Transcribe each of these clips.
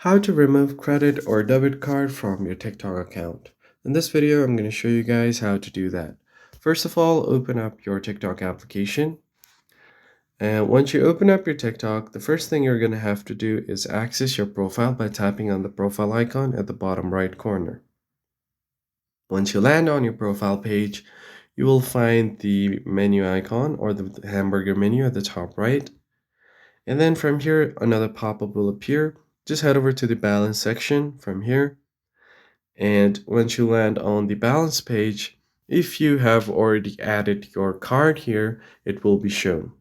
How to remove credit or debit card from your TikTok account. In this video, I'm going to show you guys how to do that. First of all, open up your TikTok application. And once you open up your TikTok, the first thing you're going to have to do is access your profile by tapping on the profile icon at the bottom right corner. Once you land on your profile page, you will find the menu icon or the hamburger menu at the top right. And then from here, another pop-up will appear. Just head over to the balance section from here. And once you land on the balance page, if you have already added your card here, it will be shown.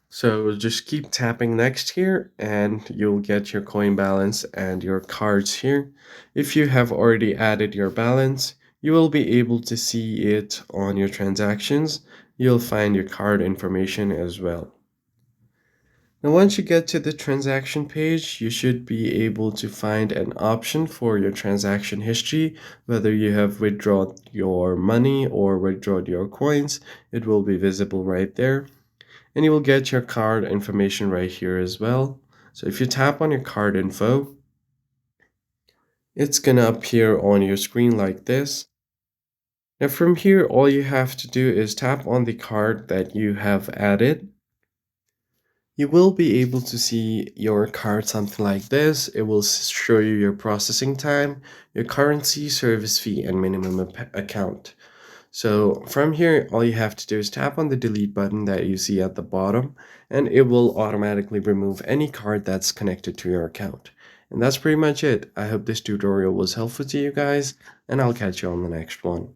So just keep tapping next here and you'll get your coin balance and your cards here. If you have already added your balance, you will be able to see it on your transactions. You'll find your card information as well. Now, once you get to the transaction page, you should be able to find an option for your transaction history, whether you have withdrawn your money or withdrawn your coins. It will be visible right there. And you will get your card information right here as well. So if you tap on your card info, it's gonna appear on your screen like this. Now from here, all you have to do is tap on the card that you have added. You will be able to see your card something like this. It will show you your processing time, your currency, service fee, and minimum account. So from here, all you have to do is tap on the delete button that you see at the bottom, and it will automatically remove any card that's connected to your account. And that's pretty much it. I hope this tutorial was helpful to you guys, and I'll catch you on the next one.